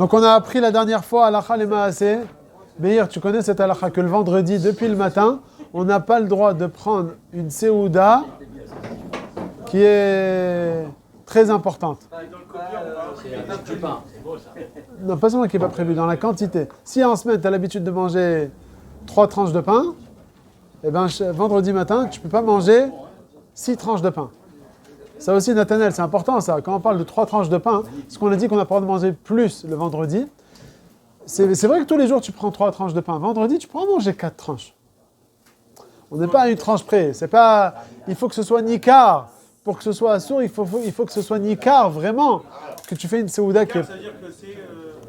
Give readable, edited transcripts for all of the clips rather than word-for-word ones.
Donc on a appris la dernière fois halakha les maaseh. Meir, tu connais cette halakha que le vendredi, depuis le matin, on n'a pas le droit de prendre une seouda qui est très importante. Non, pas seulement qui n'est pas prévu, dans la quantité. Si en semaine, tu as l'habitude de manger 3 tranches de pain, eh ben, vendredi matin, tu ne peux pas manger 6 tranches de pain. Ça aussi, Nathanaël, c'est important ça. Quand on parle de 3 tranches de pain, parce qu'on a dit qu'on n'a pas le droit de manger plus le vendredi, c'est vrai que tous les jours, tu prends 3 tranches de pain. Vendredi, tu pourras manger 4 tranches. On n'est pas à une tranche près. C'est pas, il faut que ce soit nicar. Pour que ce soit assour, il faut que ce soit nicar, vraiment. Que tu fais une seouda qui est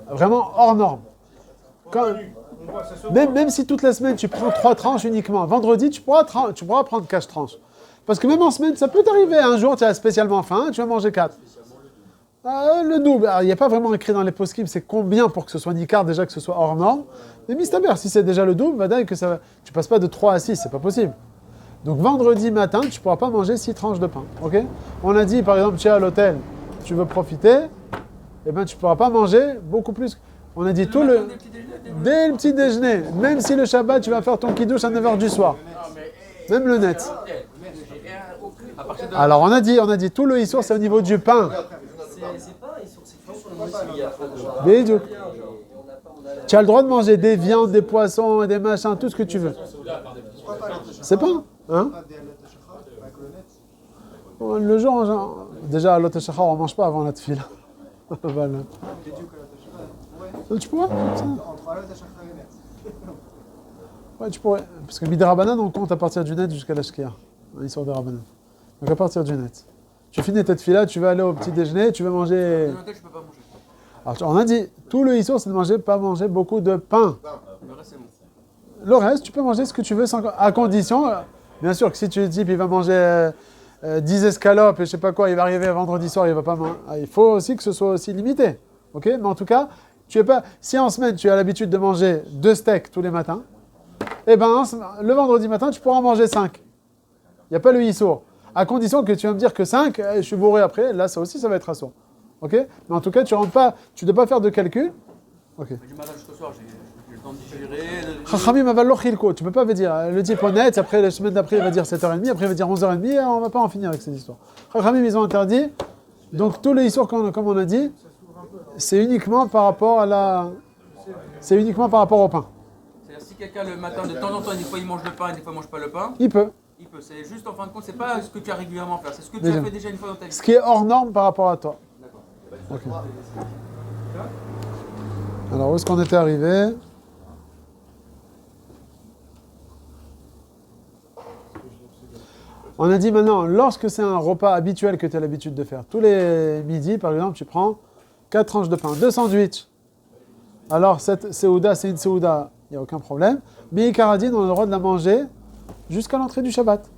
vraiment hors norme. Même si toute la semaine, tu prends 3 tranches uniquement. Vendredi, tu pourras prendre 4 tranches. Parce que même en semaine, ça peut t'arriver. Un jour, tu as spécialement faim, tu vas manger 4. Le double. Il n'y a pas vraiment écrit dans les poskim, c'est combien pour que ce soit nicar, déjà que ce soit hors norme. Mais mistaber, si c'est déjà le double, vadaï que ça, tu passes pas de 3 à 6, c'est pas possible. Donc vendredi matin, tu ne pourras pas manger 6 tranches de pain. Ok ? On a dit, par exemple, tu es à l'hôtel, tu veux profiter, eh ben, tu ne pourras pas manger beaucoup plus. On a dit dès le petit déjeuner, même si le Shabbat, tu vas faire ton kiddush à 9h du soir. Même le net. Alors on a dit tout le issour, c'est au niveau du pain. C'est pas un issour, c'est toujours tu as le droit de manger des viandes, des poissons, des machins, tout ce que tu veux. C'est pas, hein? Le jour, déjà à l'autre shachar, on ne mange pas avant la tefila. Voilà. Tu pourrais ça. Ouais, tu pourrais. Parce que Midrabanan, on compte à partir du net jusqu'à la shkia. Un histoire de Rabanan. Donc à partir du net. Tu finis ta tefila, tu vas aller au petit déjeuner, tu vas manger. Dans l'hôtel, je peux pas manger. Alors, on a dit, tout le issour, c'est de pas manger beaucoup de pain. Le reste, c'est bon. Le reste, tu peux manger ce que tu veux, à condition, bien sûr que si tu dis, il va manger 10 escalopes et je sais pas quoi, il va arriver vendredi soir, il va pas manger. Il faut aussi que ce soit aussi limité. Ok ? Mais en tout cas, tu es pas. Si en semaine, tu as l'habitude de manger 2 steaks tous les matins, eh ben, le vendredi matin, tu pourras en manger 5. Il n'y a pas le issour. À condition que tu vas me dire que 5, je suis bourré après, là, ça aussi, ça va être assour. Ok ? Mais en tout cas, tu ne dois pas faire de calcul. Ok. Du matin jusqu'au soir, j'ai le temps de digérer. Chachamim aval chilko. Tu peux pas dire le type honnête, après la semaine d'après il va dire 7h30, après il va dire 11h30, et on va pas en finir avec ces histoires. Chachamim ils ont interdit. Donc tous les histoires comme on a dit, c'est uniquement par rapport au pain. C'est-à-dire si quelqu'un le matin de temps en temps, des fois il mange le pain et des fois il mange pas le pain. Il peut. Il peut. C'est juste en fin de compte, c'est pas ce que tu as régulièrement faire, c'est ce que tu as fait déjà une fois dans ta vie. Ce qui est hors norme par rapport à toi. D'accord. Okay. Alors où est-ce qu'on était arrivé ? On a dit maintenant, lorsque c'est un repas habituel que tu as l'habitude de faire, tous les midis, par exemple, tu prends 4 tranches de pain, 2 sandwichs. Alors, cette seouda, c'est une seouda, il n'y a aucun problème. Mais Karadine, on a le droit de la manger jusqu'à l'entrée du Shabbat.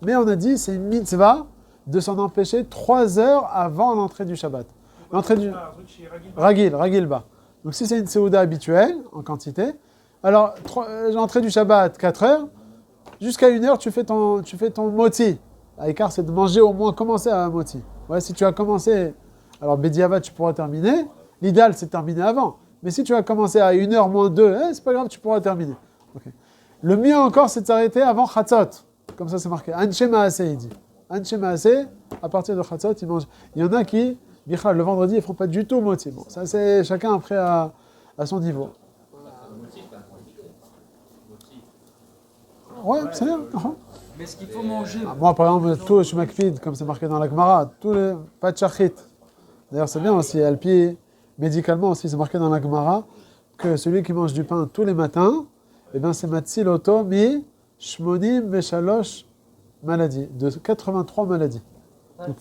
Mais on a dit, c'est une mitzvah de s'en empêcher 3 heures avant l'entrée du Shabbat. L'entrée du... Ragil ba. Donc, si c'est une seouda habituelle, en quantité, alors, l'entrée du Shabbat, 4 heures, jusqu'à 1 heure, tu fais ton moti. L'écart, c'est de manger au moins, commencer à un moti. Ouais, si tu as commencé, alors Bediavat, tu pourras terminer. L'idéal, c'est de terminer avant. Mais si tu as commencé à 1 heure moins 2, c'est pas grave, tu pourras terminer. Okay. Le mieux encore, c'est de s'arrêter avant Chatzot. Comme ça, c'est marqué. Anshe Maaseh, il dit. Anshe Maaseh, à partir de Chatzot, ils mangent. Il y en a qui, le vendredi, ils ne font pas du tout moti. Bon, ça, c'est chacun après à son niveau. Ouais, c'est bien. Mais ce qu'il faut manger. Moi, par exemple, tout je m'akpide, comme c'est marqué dans la Gemara, pas de shachit. D'ailleurs, c'est bien aussi, Alpi, médicalement aussi, c'est marqué dans la Gemara, que celui qui mange du pain tous les matins, eh bien, c'est matzil oto mi shmonim veshalosh maladies, de 83 maladies. Donc,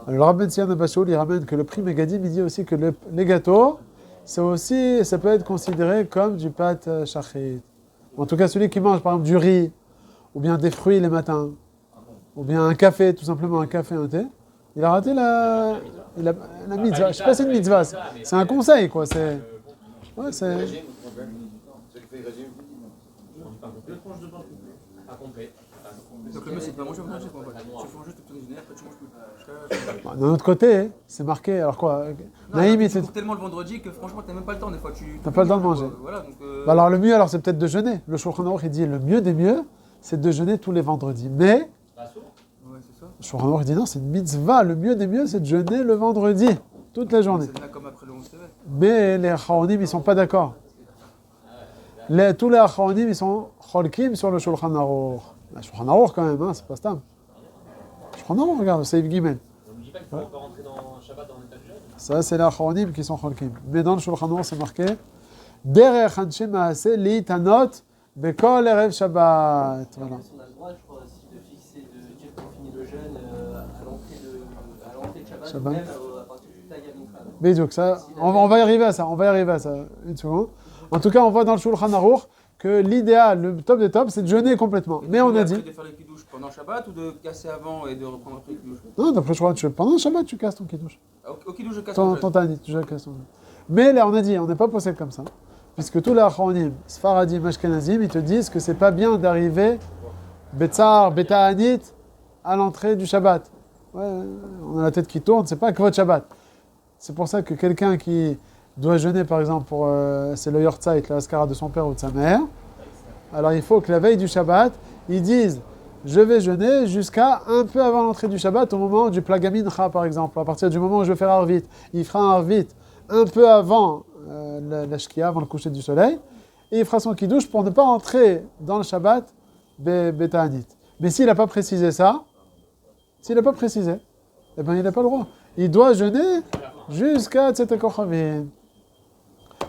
alors, le Rabben Sion Abashoul, il ramène que le prix Megadim, il dit aussi que les gâteaux, ça peut être considéré comme du pâte shachit. En tout cas, celui qui mange par exemple du riz, ou bien des fruits les matins, ou bien un café, tout simplement un café, un thé, il a raté la mitzvah. Je ne sais pas si c'est une mitzvah, c'est un conseil, quoi. C'est... Ouais, c'est... Donc le mieux c'est de pas manger vendredi, c'est pas mal. Tu fais juste le petit déjeuner, après tu manges plus. Bah, d'un autre côté, c'est marqué. Alors quoi Naïm, il tu cours tellement le vendredi que franchement t'as même pas le temps des fois. T'as pas le temps de manger. Voilà, donc, Bah alors le mieux, alors c'est peut-être de jeûner. Le Shulchan Aruch, il dit le mieux des mieux, c'est de jeûner tous les vendredis. Mais ouais, c'est ça. le Shulchan Aruch dit non, c'est une mitzvah. Le mieux des mieux, c'est de jeûner le vendredi, toute la journée. C'est là comme après le 11 Tevet. Mais les Acharonim, ils sont pas d'accord. Tous les Acharonim, ils sont cholkim sur le Shulchan Aruch. Le Shulchan Aruch quand même, hein, c'est pas stam. Le Shulchan Aruch, regarde, c'est Yves Guimel. On ne dit pas qu'il faut encore rentrer dans Shabbat dans l'état du jeûne. Ça, c'est les Acharonim qui sont cholkim. Mais dans le Shulchan Aruch, c'est marqué Derech Anshe Maaseh Liitanot Bekol Erev Shabbat. Voilà. On a le droit, je crois, aussi de fixer, de dire qu'on finit le jeûne à l'entrée de Shabbat, Shabbat. ou même à partir du Tagamincha. Bidjouk, ça, on va y arriver à ça, une seconde. En tout cas, on voit dans le Shulchan Aruch que l'idéal, le top des tops, c'est de jeûner complètement. Mais on a dit... De faire le kidouche pendant Shabbat ou de casser avant et de reprendre après le kidouche? Non, d'après je crois que pendant le Shabbat, tu casses ton kidouche. Au kidouche je casse Ton tanit, tu casses ton... Mais là, on a dit, on n'est pas possède comme ça. Puisque tous les Acharonim, Sfaradim, Ashkenazim, ils te disent que c'est pas bien d'arriver Betzar, Beta'anit, à l'entrée du Shabbat. Ouais, on a la tête qui tourne, c'est pas que votre Shabbat. C'est pour ça que quelqu'un qui doit jeûner, par exemple, pour c'est le Yortzeit, la Askara de son père ou de sa mère, alors il faut que la veille du Shabbat, ils disent je vais jeûner jusqu'à un peu avant l'entrée du Shabbat, au moment du Plagamincha, par exemple. À partir du moment où je vais faire Arvit, il fera un Arvit un peu avant la Shkia, avant le coucher du soleil, et il fera son Kiddush pour ne pas entrer dans le Shabbat Beta'anit. Mais s'il n'a pas précisé ça, eh ben il n'a pas le droit. Il doit jeûner jusqu'à Tzete Kochavim.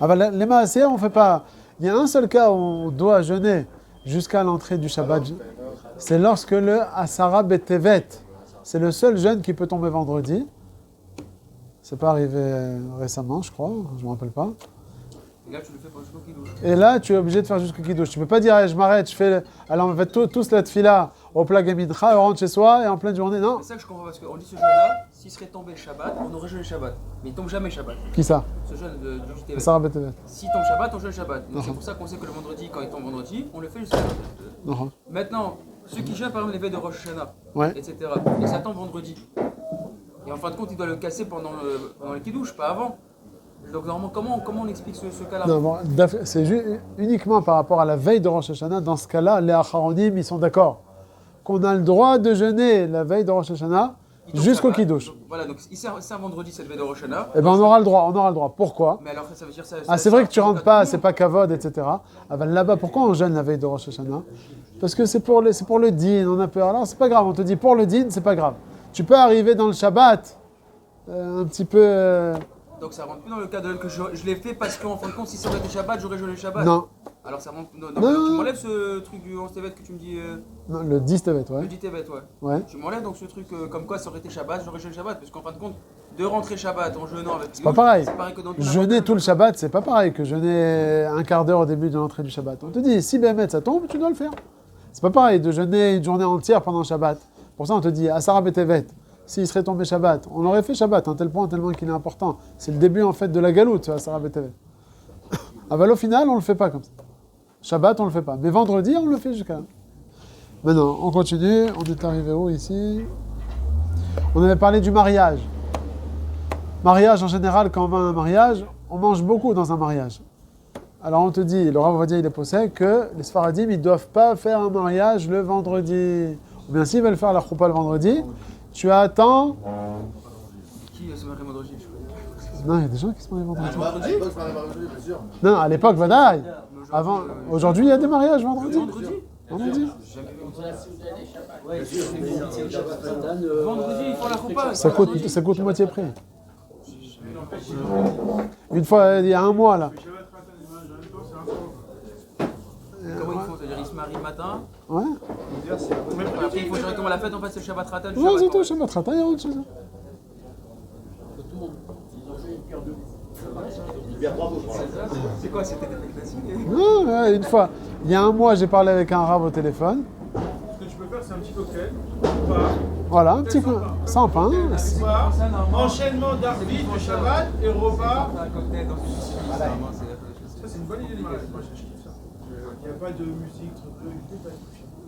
Ah ben, les Maaseh, on ne fait pas. Il y a un seul cas où on doit jeûner jusqu'à l'entrée du Shabbat. C'est lorsque le Asara Betevet, c'est le seul jeûne qui peut tomber vendredi. C'est pas arrivé récemment, je crois, je me rappelle pas. Et là tu le fais pour jusqu'au kidouche. Et là, tu es obligé de faire jusqu'au Kiddush. Tu peux pas dire, allez, je m'arrête, je fais. Alors on fait tous la tefila au Plagamincha, on rentre chez soi et en pleine journée, non. C'est ça que je comprends parce qu'on dit ce jeûne-là, s'il serait tombé Shabbat, on aurait jeûné Shabbat. Mais il tombe jamais Shabbat. Qui ça Ce jeûne du JTV. Asara Betevet. S'il tombe Shabbat, on jeûne Shabbat. Donc c'est pour ça qu'on sait que le vendredi, quand il tombe vendredi, on le fait jusqu'à. Non. Maintenant, ceux qui jeûnent par exemple les veilles de Rosh Hashanah, Ouais. etc. Et ça tombe vendredi. Et en fin de compte, il doit le casser pendant le kidouche, pas avant. Donc normalement, comment on explique ce cas-là? Non, bon, c'est uniquement par rapport à la veille de Rosh Hashanah. Dans ce cas-là, les Acharonim, ils sont d'accord qu'on a le droit de jeûner la veille de Rosh Hashanah Il tombe jusqu'au Shabbat. Kiddush. Donc, voilà, donc il sert vendredi cette veille de Rosh Hashanah. Eh ben on aura le droit. Pourquoi? Mais alors ça veut dire ça. Ah, c'est vrai que tu rentres pas, c'est pas kavod, etc. Ah ben là-bas, pourquoi on jeûne la veille de Rosh Hashanah? Parce que c'est pour le din, on a peur. Alors c'est pas grave, on te dit pour le din, c'est pas grave. Tu peux arriver dans le Shabbat un petit peu... Donc ça rentre plus dans le cas que je l'ai fait parce qu'en fin de compte, si ça aurait été Shabbat, j'aurais jeûné le Shabbat. Non, Alors ça rentre. Non, Non. tu m'enlèves ce truc du 11 Tevet que tu me dis. non, le 10 Tevet, Le ouais. 10 Tevet, ouais. Ouais. Tu m'enlèves donc ce truc comme quoi ça aurait été Shabbat, j'aurais jeûné le Shabbat. Parce qu'en fin de compte, de rentrer Shabbat en jeûnant avec. C'est pas pareil. C'est pareil que dans Jeûner tout le Shabbat, c'est pas pareil que jeûner un quart d'heure au début de l'entrée du Shabbat. On te dit, si Bémet ça tombe, tu dois le faire. C'est pas pareil de jeûner une journée entière pendant le Shabbat. Pour ça, on te dit, Asara Betevet, s'il serait tombé Shabbat, on aurait fait Shabbat, un tel point tellement qu'il est important. C'est le début en fait de la galoute, Asara Betevet. Ah bah au final, on le fait pas comme ça. Shabbat, on le fait pas. Mais vendredi, on le fait jusqu'à là. Maintenant, on continue. On est arrivé où ici? On avait parlé du mariage. Mariage en général, quand on va à un mariage, on mange beaucoup dans un mariage. Alors on te dit, le Rav Ovadia il est possède que les Sfaradim ils doivent pas faire un mariage le vendredi. Ou bien s'ils veulent faire la choupa le vendredi, tu attends. Qui se marie vendredi? Non, il y a des gens qui se marient vendredi. À l'époque, je m'en bien sûr. Non, à l'époque, Vadaï. Avant, aujourd'hui, il y a des mariages vendredi. Vendredi? Vendredi. Ouais, Vendredi, il faut la choupa. Ça coûte moitié prix. Une fois, il y a un mois là. Comment ils font? C'est-à-dire ils se marient le matin. Ouais. Après, il faut directement la fête, en fait, c'est le Shabbat Ratan. Ouais, c'est tout, Shabbat Ratan, il y a autre chose. C'est quoi? C'était des classiques? Non, ouais, une fois, il y a un mois, j'ai parlé avec un rave au téléphone. Ce que tu peux faire, c'est un petit cocktail. Pas. Voilà, un petit peu. Sans pain. Soir, enchaînement d'arbitre, de Shabbat et repas. Un cocktail dans une piscine, normalement, Ça, c'est une bonne idée, les gars. Moi, je kiffe ça. Il n'y a pas de musique, truc, pas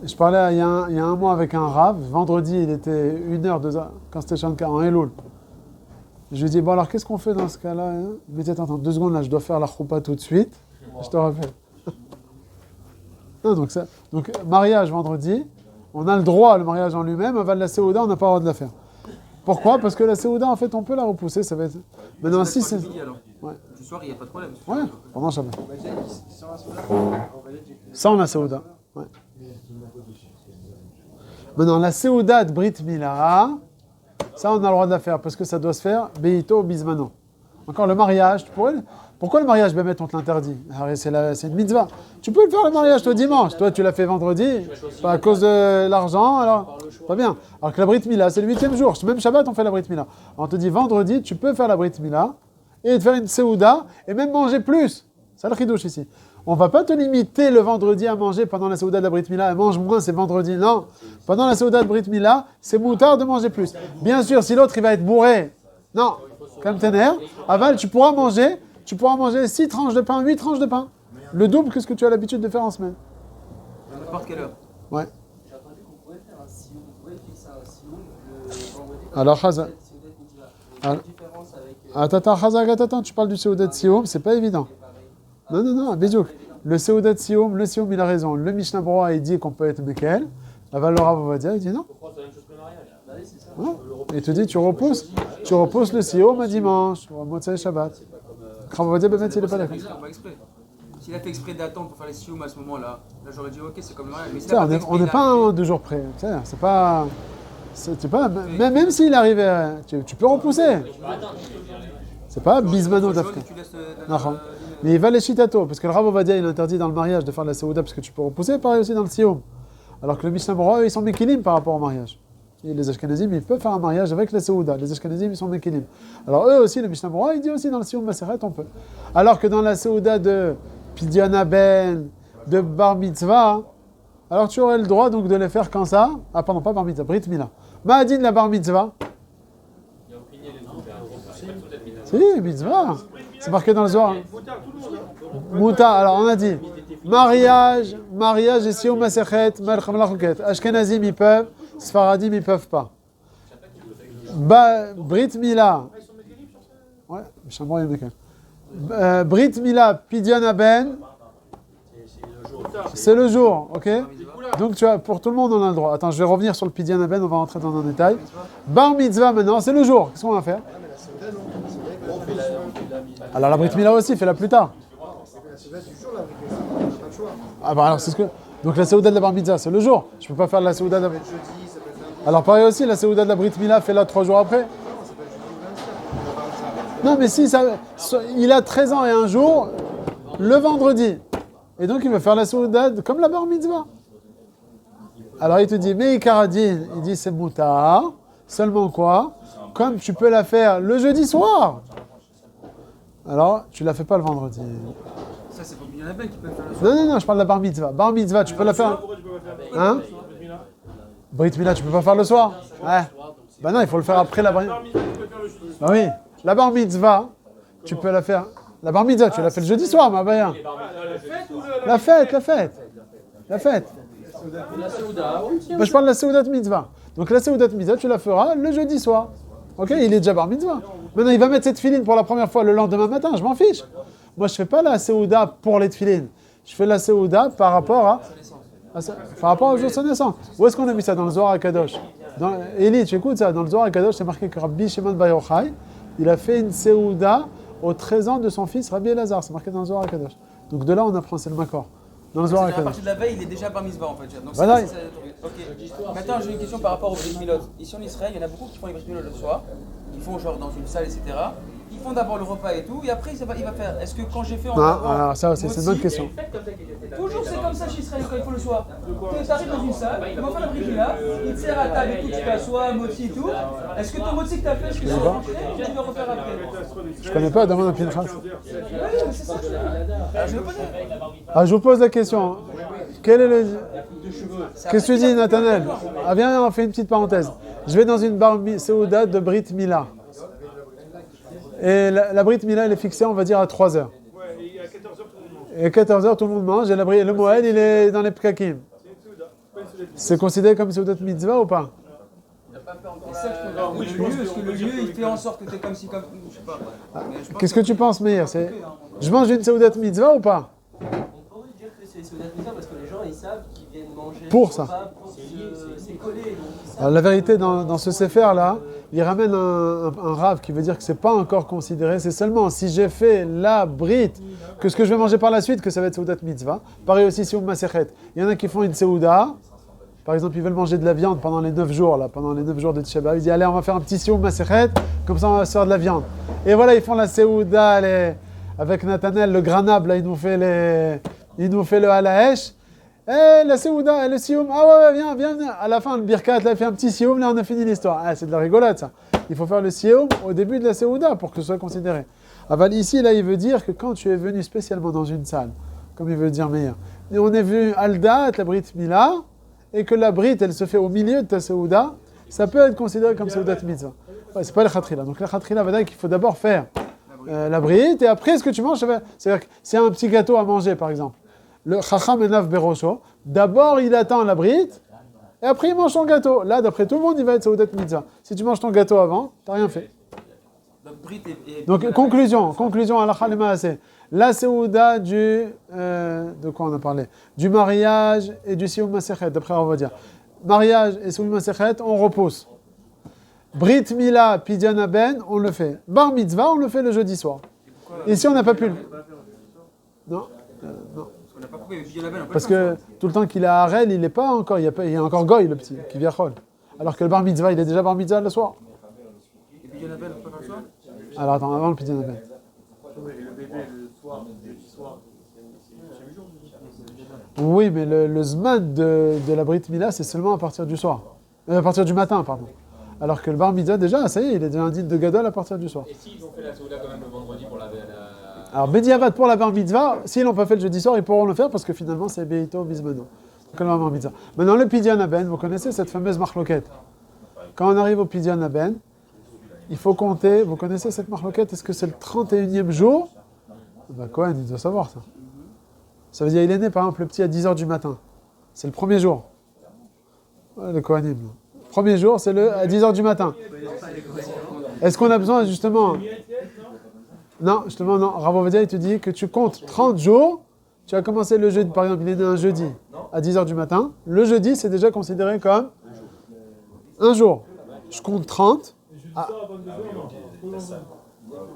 de Je parlais il y a un mois avec un Rav. Vendredi, il était 1h, 2h, quand c'était Shanka, en Elul. Je lui ai dit, bon alors qu'est-ce qu'on fait dans ce cas-là hein? Il m'a dit, attends, 2 secondes, là, je dois faire la choupa tout de suite. Je te rappelle. Non, donc, mariage vendredi, on a le droit, le mariage en lui-même, avant la Séouda, on n'a pas le droit de la faire. Pourquoi? Parce que la Séouda, en fait, on peut la repousser, ça va être... Maintenant, si c'est... Ouais. Du soir, il n'y a pas de problème. Ouais, pendant Shabbat. Sans la Séouda. Ouais. Maintenant, la Séouda de Brit Mila, ça, on a le droit de la faire, parce que ça doit se faire Beito Bismano. Encore le mariage, tu pourrais... Pourquoi le mariage, Bémet, on te l'interdit? C'est une mitzvah. Tu peux le faire le mariage, toi, dimanche. Toi, tu l'as fait vendredi, pas à cause de l'argent, alors pas bien. Alors que la Brit Mila, c'est le 8e jour. Même Shabbat, on fait la Brit Mila. On te dit, vendredi, tu peux faire la Brit Mila et te faire une Séouda et même manger plus. C'est le chidouche ici. On va pas te limiter le vendredi à manger pendant la Séouda de la Brit Mila. Mange moins, c'est vendredi. Non. Pendant la Séouda de Brit Mila, c'est moutard de manger plus. Bien sûr, si l'autre, il va être bourré. Non. Comme ténère. Aval, tu pourras manger 6 tranches de pain, 8 tranches de pain. Le double que ce que tu as l'habitude de faire en semaine. À n'importe quelle heure. Ouais. J'ai entendu qu'on pouvait faire un sioum, on pouvait fixer un sioum le vendredi. Alors, Chazak. La différence avec... Attends, tu parles du Séoudat Sioum, c'est pas évident. Non, Bédiouk. Le Séoudat Sioum, il a raison. Le Mishnah Broa, il dit qu'on peut être Mekel. La Valora va dire, il dit non. Pourquoi c'est la même chose que le mariage? Bah oui, c'est ça. Ouais. Et tu dis, tu repousses le Sioum à dimanche, ou à Motzei Shabbat. Rav va dire, il est pas d'accord. Pas exprès. S'il a fait exprès d'attendre pour faire les sioum à ce moment-là, là j'aurais dit ok, c'est comme le mariage. Mais s'il a pas fait exprès On n'est pas d'arriver- à 2 jours près. C'est pas... Même s'il arrivait, tu peux repousser. C'est pas Bismano Autre chose, d'Afka. et tu laisses, D'accord. Mais il va les chitato, parce que le Rav va dire, il interdit dans le mariage de faire la Séouda parce que tu peux repousser, pareil aussi dans le Sioum. Alors que le Mishnah Bora, ils sont Mekilim par rapport au mariage. Et les Ashkenazim, ils peuvent faire un mariage avec la Séouda. Les Ashkenazim, ils sont Mekilim. Alors eux aussi, le Mishnah Bora, il dit aussi dans le Sioum Maseret, on peut. Alors que dans la Séouda de Pidyon Ben, de Bar Mitzvah, alors tu aurais le droit donc de les faire quand ça? Ah pardon, pas Bar Mitzvah, Brit Mila. Ma'adin la Bar Mitzvah. Il y a opinion les deux. Si, Mitzvah. C'est marqué dans le Zohar. Mouta, alors on a dit mariage et Sioum Maseret, Malcham Lachuket. Ashkenazim, ils peuvent, Sfaradim, ils peuvent pas. Brit Mila. Ouais, Chambon, il est Brit Mila, Pidyon Ben. C'est le jour, ok? Donc tu vois, pour tout le monde, on a le droit. Attends, je vais revenir sur le Pidyon Ben, on va rentrer dans un détail. Bar Mitzvah maintenant, c'est le jour. Qu'est-ce qu'on va faire? Alors la Brit Mila aussi, fais-la plus tard. Ah bah alors c'est ce que... Donc la Séouda de la Bar Mitzvah, c'est le jour. Je peux pas faire la Séouda de la... Alors pareil aussi, la Séouda de la Brit Mila, fais-la 3 jours après. Non mais si, il a 13 ans et un jour, le vendredi. Et donc il veut faire la Séouda comme la Bar Mitzvah. Alors il te dit, mais Ikaradin, il dit c'est moutard. Seulement quoi? Comme tu peux la faire le jeudi soir. Alors, tu la fais pas le vendredi. Ça, c'est pas bien la peine qui peut faire le soir. Non, je parle de la Bar Mitzvah. Bar Mitzvah, tu peux la faire... Pourquoi tu peux pas faire? Hein? Brit Mila, tu peux pas faire le soir? Ouais. Bah non, il faut le faire après la Bar Mitzvah. Tu peux faire le jeudi. Bah oui. La Bar Mitzvah, tu peux la faire... La Bar Mitzvah, tu l'as fait le jeudi soir, ma baïa. La fête. La Séouda, Moi, je parle de la Séoudat Mitzvah. Donc la Séoudat Mitzvah, tu la feras le jeudi soir. Ok? Il est déjà Bar Mitzvah. Maintenant, il va mettre cette filine pour la première fois le lendemain matin, je m'en fiche. Moi, je fais pas la Séouda pour les tefilines. Je fais la Séouda par rapport au jour de sa naissance. Où est-ce qu'on a mis ça? Dans le Zohar HaKadosh. Élie, tu écoutes ça? Dans le Zohar HaKadosh, c'est marqué que Rabbi Shimon Bar Yochai, il a fait une Séouda aux 13 ans de son fils Rabbi Elazar. C'est marqué dans le Zohar HaKadosh. Donc de là, on apprend, c'est le Makor. Dans le Zohar À HaKadosh. partir de la veille, il est déjà bar mitzvah en fait. Donc Voilà. ok. Maintenant, j'ai une question par rapport au brit milot. Ici en Israël, il y en a beaucoup qui font les brit milot le soir. Ils font genre dans une salle, etc. Ils font d'abord le repas et tout, et après il va faire. Est-ce que quand j'ai fait en Non, avant, alors ça aussi, c'est une bonne motzi, question. Toujours c'est comme ça chez Israël quand il faut le soir. Tu arrives dans une salle, ils vont faire la brit mila, ils te serrent à table et tout, tu t'assois, motzi et tout. Est-ce que ton motzi que tu as fait, est-ce que c'est rentré ou tu dois refaire après? Je connais pas, demande à Pinchas. Oui, c'est ça. Alors, je vais poser. Ah, je vous pose la question. Quel est le... Qu'est-ce que tu dis, Nathanaël? Ah, viens, on fait une petite parenthèse. Je vais dans une bar Séouda de Brit Mila. Et la Brit Mila, elle est fixée, on va dire, à 3h. Ouais, et à 14h, tout le monde mange. Et à 14h, tout le monde mange. Et le Moed, il est dans les pkakim. C'est une Séouda. C'est considéré comme Seudat Mitzvah ou pas? C'est ça que je peux oui, le lieu, parce que le lieu, il fait en sorte que tu es comme si, comme. Je sais pas. Qu'est-ce que tu penses, Meir? Je mange une Seudat Mitzvah ou pas? On pourrait dire que c'est Seudat Mitzvah parce que les gens ils savent qu'ils viennent manger Pour ça. C'est collé. Donc ils savent. Alors, la vérité, dans ce Sefer là, il ramène un Rav qui veut dire que c'est pas encore considéré, c'est seulement si j'ai fait la brite, que ce que je vais manger par la suite, que ça va être Seudat Mitzvah. Pareil aussi, Sioum Masechet. Il y en a qui font une Seuda. Par exemple, ils veulent manger de la viande pendant les 9 jours, là, pendant les 9 jours de Tcheba. Ils disent, allez, on va faire un petit sioum masechet, comme ça on va se faire de la viande. Et voilà, ils font la Seouda avec Nathanaël, le granab, là, il nous fait le halaesh. Et la Seouda, et le sioum, ah ouais, viens. À la fin, le birkat, là, il fait un petit sioum, là, on a fini l'histoire. Ah, c'est de la rigolade, ça. Il faut faire le sioum au début de la Seouda pour que ce soit considéré. Aval, ici, là, il veut dire que quand tu es venu spécialement dans une salle, comme il veut dire Meir, et on est venu Alda, la Brit Mila, et que la brite, elle se fait au milieu de ta Seouda, ça peut être considéré comme Seudat Mitzvah. Ouais, c'est pas le Khatrila. Donc le Khatrila va dire qu'il faut d'abord faire la brite, et après ce que tu manges, c'est-à-dire que s'il y a un petit gâteau à manger, par exemple, le Chacham Enav Berosho, d'abord il attend la brite, et après il mange son gâteau. Là, d'après tout le monde, il va être Seudat Mitzvah. Si tu manges ton gâteau avant, t'as rien fait. Donc conclusion à la Khalima, c'est la Seouda de quoi on a parlé? Du mariage et du Sioum Masechet, d'après on va dire. Mariage et Sioum Masechet, on repousse. Brit Mila, Pidyan Aben, on le fait. Bar Mitzvah, on le fait le jeudi soir. Ici, on n'a pas pu le... Non. Parce que tout le temps qu'il est à Harel, il n'est pas encore... Il y a encore Goy, le petit, qui vient Chol. Alors que le Bar Mitzvah, il est déjà Bar Mitzvah le soir. Et Pidyan Aben, on peut faire le soir? Alors attends, avant le Pidyan Aben. Le bébé, le soir, le jeudi soir, Oui, mais le Zman de la Brit Mila, c'est seulement à partir du soir. À partir du matin, pardon. Alors que le Bar Mitzvah, déjà, ça y est, il est déjà indigne de Gadol à partir du soir. Et s'ils ont fait la Souda quand même le vendredi pour la... Alors, Bediavad pour la Bar Mitzvah, s'ils n'ont pas fait le jeudi soir, ils pourront le faire parce que finalement, c'est Beito Bismano. Donc, la Bar Mitzvah. Maintenant, le Pidyan Aben, vous connaissez cette fameuse marloquette. Quand on arrive au Pidyan Aben, il faut compter, vous connaissez cette marloquette, est-ce que c'est le 31e jour? Ben, Cohen, il doit savoir ça. Ça veut dire, il est né, par exemple, le petit à 10h du matin. C'est le premier jour. Ouais, le Kohanim. Le premier jour, c'est à 10h du matin. Est-ce qu'on a besoin, justement... Non, justement, non. Rav Ovadia, il te dit que tu comptes 30 jours. Tu as commencé le jeudi, par exemple, il est né un jeudi à 10h du matin. Le jeudi, c'est déjà considéré comme un jour. Je compte 30. Ah.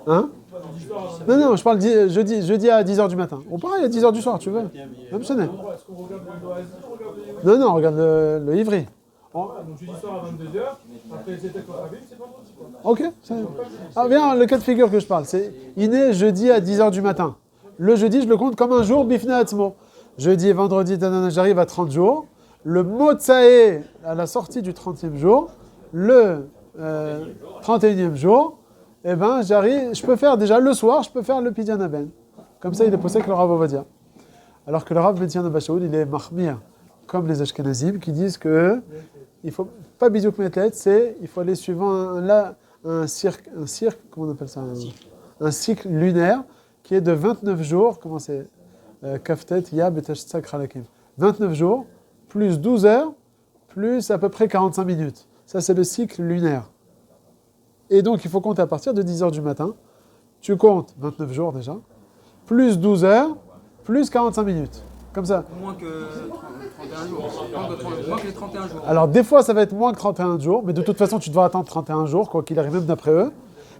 Hein? Non, je parle jeudi à 10h du matin. Ou pareil, à 10h du soir, tu veux. Même sonner. Non, on regarde le Ivry. Donc jeudi soir à 22h, après c'était Kohabim, c'est vendredi. Ok. Ah, bien, le cas de figure que je parle, c'est il est jeudi à 10h du matin. Le jeudi, je le compte comme un jour, Bifne Atzmo. Jeudi et vendredi, j'arrive à 30 jours. Le Motsae, à la sortie du 30e jour, le 31e jour, eh ben, je peux faire déjà le soir, je peux faire le Pidyan Aben. Comme ça, il est posé avec le Rav Ovadia. Alors que le Rav Metian Abashaoud, il est mahmir, comme les Ashkenazim, qui disent que il faut pas bisouk metlet, il faut aller suivant un cirque, comment on appelle ça, un cycle lunaire qui est de 29 jours, comment c'est, Kaftet, Yab et Tashtzak Halakim. 29 jours, plus 12 heures, plus à peu près 45 minutes. Ça, c'est le cycle lunaire. Et donc, il faut compter à partir de 10h du matin. Tu comptes 29 jours déjà, plus 12 heures, plus 45 minutes. Comme ça. Moins que 31 jours. Moins que les 31 jours. Alors, des fois, ça va être moins que 31 jours, mais de toute façon, tu devras attendre 31 jours, quoi qu'il arrive, même d'après eux.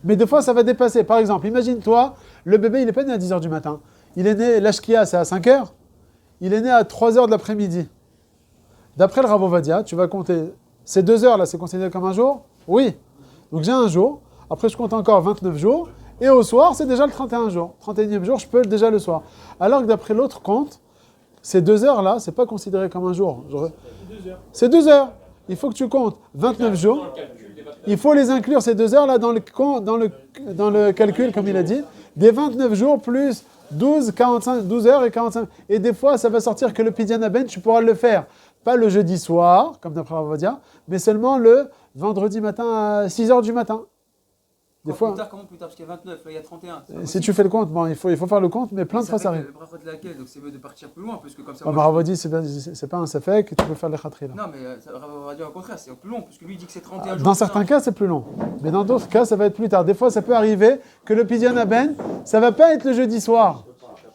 Mais des fois, ça va dépasser. Par exemple, imagine-toi, le bébé, il n'est pas né à 10h du matin. Il est né, l'âge qu'il y a, c'est à 5h. Il est né à 3h de l'après-midi. D'après le Rav Ovadia, tu vas compter. Ces 2 heures-là, c'est considéré comme un jour? Oui. Donc j'ai un jour. Après, je compte encore 29 jours. Et au soir, c'est déjà le 31 jour. 31e jour, je peux déjà le soir. Alors que d'après l'autre compte, ces 2 heures-là, c'est pas considéré comme un jour. C'est 2 heures. Il faut que tu comptes 29 jours. Il faut les inclure, ces 2 heures-là, dans le calcul, comme il a dit. Des 29 jours plus 12 heures et 45. Et des fois, ça va sortir que le Pidyan Aben, tu pourras le faire. Pas le jeudi soir, comme d'après Rav Ovadia, mais seulement le vendredi matin à 6h du matin. Des Quand fois, plus tard, comment plus tard? Parce qu'il y a 29, là il y a 31. C'est pas si possible. tu fais le compte, bon, il faut faire le compte, mais plein de Ça fois ça fait arrive. le brachot de laquelle, donc c'est mieux de partir plus loin, parce que comme ça. Ouais, moi, Maravodi, c'est pas un safek, tu peux faire les khatri là. Non, mais on va dire au contraire, c'est plus long, parce que lui il dit que c'est 31 jours. Dans plus certains tard. cas, c'est plus long. Mais dans d'autres cas, ça va être plus tard. Des fois, ça peut arriver que le Pidyon Aben, ça va pas être le jeudi soir.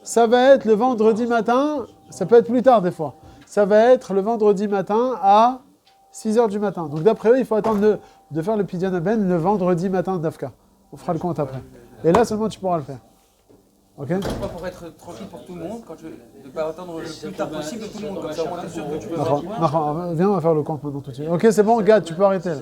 Ça va être le vendredi matin. Ça peut être plus tard des fois. Ça va être le vendredi matin à 6h du matin. Donc d'après eux, il faut attendre de faire le Pidyon Aben le vendredi matin d'Afka. On fera le compte après. Et là seulement tu pourras le faire. Ok? Pourquoi? Pour être tranquille pour tout le monde, de ne pas attendre le plus tard possible de tout le monde, comme ça on est sûr que tu peux D'accord. Viens, on va faire le compte maintenant tout de suite. Ok, c'est bon, Gad, tu peux arrêter là.